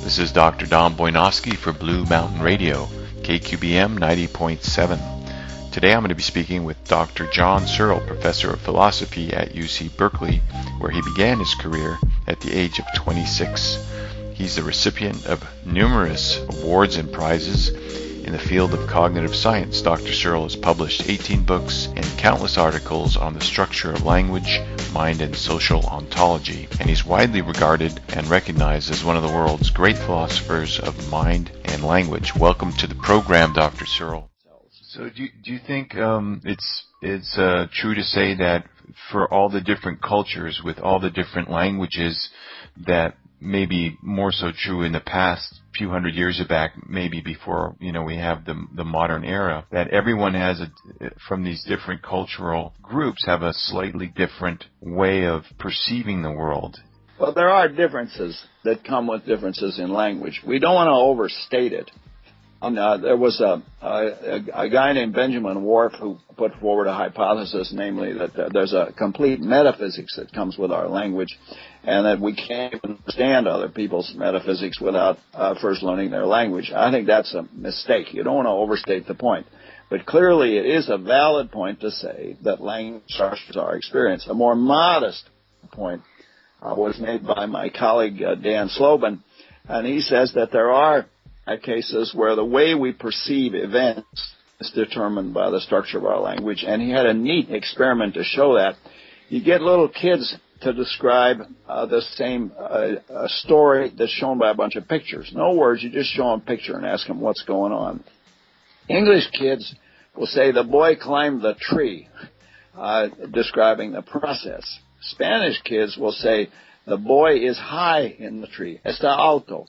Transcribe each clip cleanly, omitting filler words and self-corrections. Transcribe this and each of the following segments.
This is Dr. Don Boynowski for Blue Mountain Radio, KQBM 90.7. Today I'm going to be speaking with Dr. John Searle, Professor of Philosophy at UC Berkeley, where he began his career at the age of 26. He's the recipient of numerous awards and prizes in the field of cognitive science. Dr. Searle has published 18 books and countless articles on the structure of language, mind, and social ontology, and he's widely regarded and recognized as one of the world's great philosophers of mind and language. Welcome to the program, Dr. Searle. So do you think it's true to say that for all the different cultures with all the different languages, that maybe more so true in the past few hundred years back, maybe before we have the modern era, that everyone has from these different cultural groups have a slightly different way of perceiving the world? Well, there are differences that come with differences in language. We don't want to overstate it. There was a guy named Benjamin Whorf who put forward a hypothesis, namely that there's a complete metaphysics that comes with our language, and that we can't understand other people's metaphysics without first learning their language. I think that's a mistake. You don't want to overstate the point. But clearly it is a valid point to say that language structures our experience. A more modest point was made by my colleague Dan Slobin, and he says that there are cases where the way we perceive events is determined by the structure of our language, and he had a neat experiment to show that. You get little kids to describe the same story that's shown by a bunch of pictures. No words, you just show them a picture and ask them what's going on. English kids will say, the boy climbed the tree, describing the process. Spanish kids will say, the boy is high in the tree, está alto.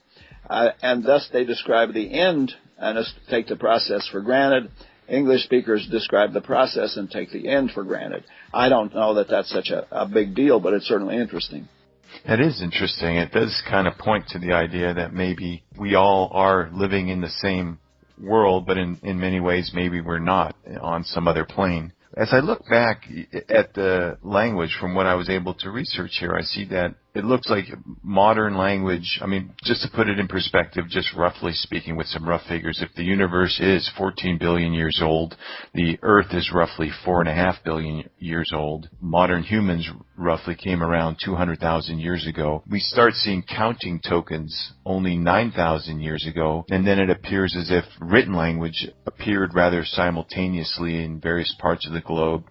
And thus they describe the end and take the process for granted. English speakers describe the process and take the end for granted. I don't know that that's such a big deal, but it's certainly interesting. That is interesting. It does kind of point to the idea that maybe we all are living in the same world, but in many ways maybe we're not, on some other plane. As I look back at the language from what I was able to research here, I see that it looks like modern language, just to put it in perspective, just roughly speaking with some rough figures, if the universe is 14 billion years old, the Earth is roughly 4.5 billion years old. Modern humans roughly came around 200,000 years ago. We start seeing counting tokens only 9,000 years ago, and then it appears as if written language appeared rather simultaneously in various parts of the globe,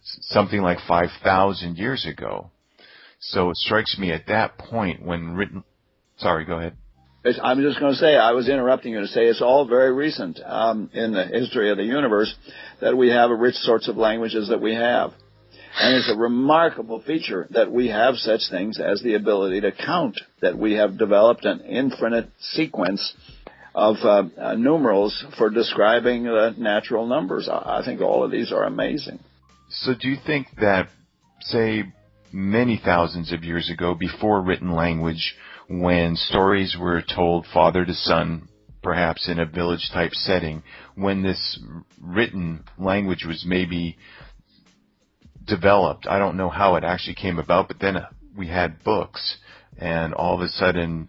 something like 5,000 years ago. So it strikes me at that point when written... Sorry, go ahead. I'm just going to say, I was interrupting you to say it's all very recent in the history of the universe that we have rich sorts of languages that we have. And it's a remarkable feature that we have such things as the ability to count, that we have developed an infinite sequence of numerals for describing natural numbers. I think all of these are amazing. So do you think that, say, many thousands of years ago, before written language, when stories were told father to son, perhaps in a village-type setting, when this written language was maybe developed, I don't know how it actually came about, but then we had books, and all of a sudden,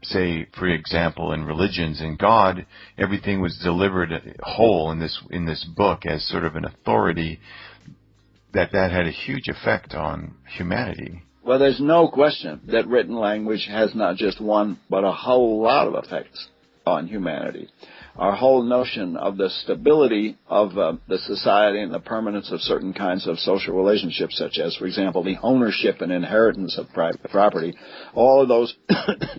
say, for example, in religions and God, everything was delivered whole in this book as sort of an authority, that had a huge effect on humanity. Well, there's no question that written language has not just one, but a whole lot of effects on humanity. Our whole notion of the stability of the society and the permanence of certain kinds of social relationships, such as, for example, the ownership and inheritance of private property, all of those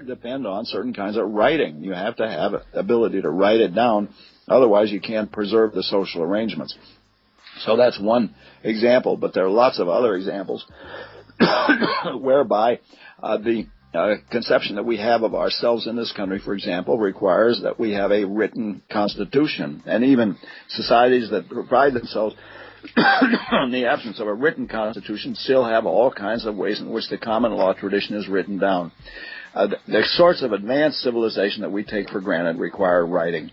depend on certain kinds of writing. You have to have the ability to write it down, otherwise you can't preserve the social arrangements. So that's one example, but there are lots of other examples whereby the conception that we have of ourselves in this country, for example, requires that we have a written constitution. And even societies that pride themselves on the absence of a written constitution still have all kinds of ways in which the common law tradition is written down. The sorts of advanced civilization that we take for granted require writing.